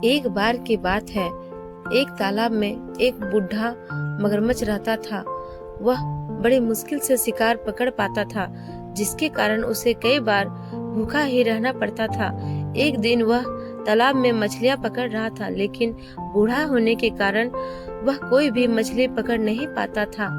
एक बार की बात है, एक तालाब में एक बूढ़ा मगरमच्छ रहता था। वह बड़े मुश्किल से शिकार पकड़ पाता था, जिसके कारण उसे कई बार भूखा ही रहना पड़ता था। एक दिन वह तालाब में मछलियां पकड़ रहा था, लेकिन बूढ़ा होने के कारण वह कोई भी मछली पकड़ नहीं पाता था।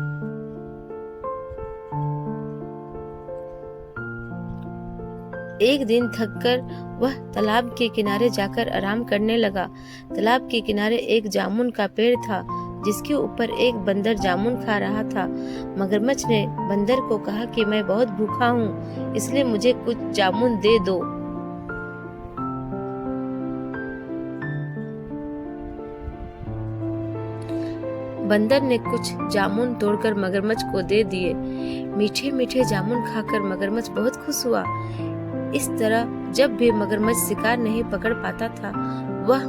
एक दिन थककर वह तालाब के किनारे जाकर आराम करने लगा। तालाब के किनारे एक जामुन का पेड़ था, जिसके ऊपर एक बंदर जामुन खा रहा था। मगरमच्छ ने बंदर को कहा कि मैं बहुत भूखा हूँ, इसलिए मुझे कुछ जामुन दे दो। बंदर ने कुछ जामुन तोड़कर मगरमच्छ को दे दिए। मीठे मीठे जामुन खाकर मगरमच्छ बहुत खुश हुआ। इस तरह जब भी मगरमच्छ शिकार नहीं पकड़ पाता था, वह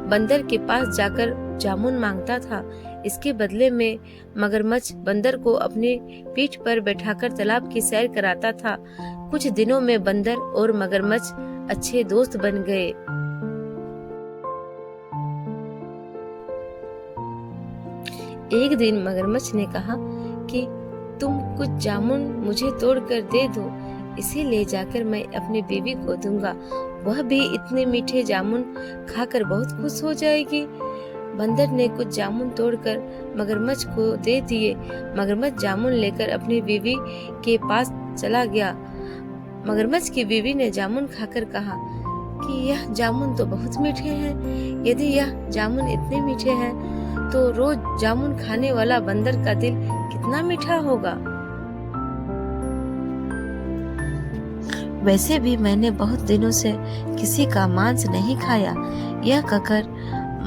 बंदर के पास जाकर जामुन मांगता था। इसके बदले में मगरमच्छ बंदर को अपनी पीठ पर बैठाकर तालाब की सैर कराता था। कुछ दिनों में बंदर और मगरमच्छ अच्छे दोस्त बन गए। एक दिन मगरमच्छ ने कहा कि तुम कुछ जामुन मुझे तोड़कर दे दो, इसे ले जाकर मैं अपनी बीवी को दूंगा। वह भी इतने मीठे जामुन खाकर बहुत खुश हो जाएगी। बंदर ने कुछ जामुन तोड़कर मगरमच्छ को दे दिए। मगरमच्छ जामुन लेकर अपनी बीवी के पास चला गया। मगरमच्छ की बीवी ने जामुन खाकर कहा कि यह जामुन तो बहुत मीठे हैं। यदि यह जामुन इतने मीठे हैं, तो रोज जामुन खाने वाला बंदर का दिल कितना मीठा होगा। वैसे भी मैंने बहुत दिनों से किसी का मांस नहीं खाया। यह कहकर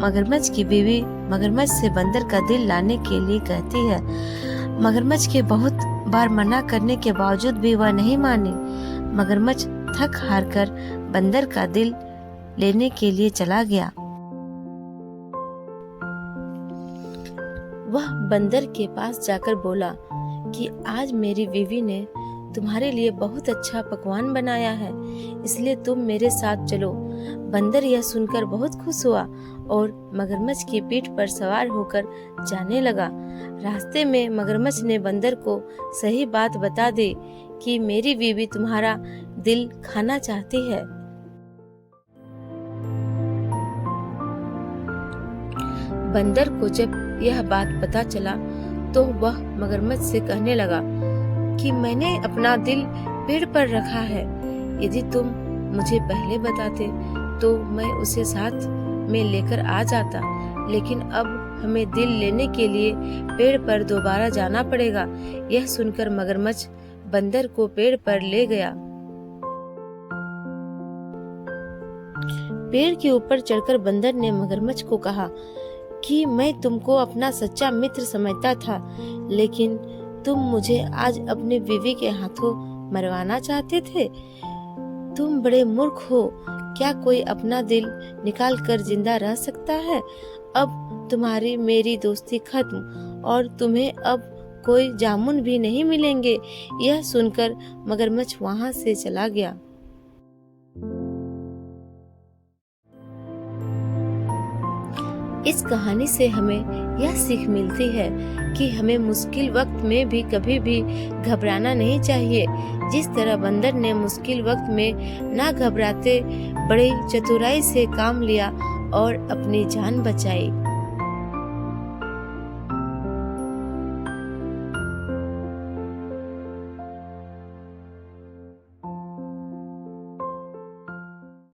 मगरमच्छ की बीवी मगरमच्छ से बंदर का दिल लाने के लिए कहती है। मगरमच्छ के बहुत बार मना करने के बावजूद भी वह नहीं मानी। मगरमच्छ थक हार कर बंदर का दिल लेने के लिए चला गया। वह बंदर के पास जाकर बोला कि आज मेरी बीवी ने तुम्हारे लिए बहुत अच्छा पकवान बनाया है, इसलिए तुम मेरे साथ चलो। बंदर यह सुनकर बहुत खुश हुआ और मगरमच्छ की पीठ पर सवार होकर जाने लगा। रास्ते में मगरमच्छ ने बंदर को सही बात बता दी कि मेरी बीवी तुम्हारा दिल खाना चाहती है। बंदर को जब यह बात पता चला, तो वह मगरमच्छ से कहने लगा कि मैंने अपना दिल पेड़ पर रखा है। यदि तुम मुझे पहले बताते तो मैं उसे साथ में लेकर आ जाता, लेकिन अब हमें दिल लेने के लिए पेड़ पर दोबारा जाना पड़ेगा। यह सुनकर मगरमच्छ बंदर को पेड़ पर ले गया। पेड़ के ऊपर चढ़कर बंदर ने मगरमच्छ को कहा कि मैं तुमको अपना सच्चा मित्र समझता था, लेकिन तुम मुझे आज अपनी बीवी के हाथों मरवाना चाहते थे। तुम बड़े मूर्ख हो। क्या कोई अपना दिल निकाल कर जिंदा रह सकता है? अब तुम्हारी मेरी दोस्ती खत्म और तुम्हें अब कोई जामुन भी नहीं मिलेंगे। यह सुनकर मगरमच्छ वहां से चला गया। इस कहानी से हमें यह सीख मिलती है कि हमें मुश्किल वक्त में भी कभी भी घबराना नहीं चाहिए। जिस तरह बंदर ने मुश्किल वक्त में ना घबराते बड़ी चतुराई से काम लिया और अपनी जान बचाई।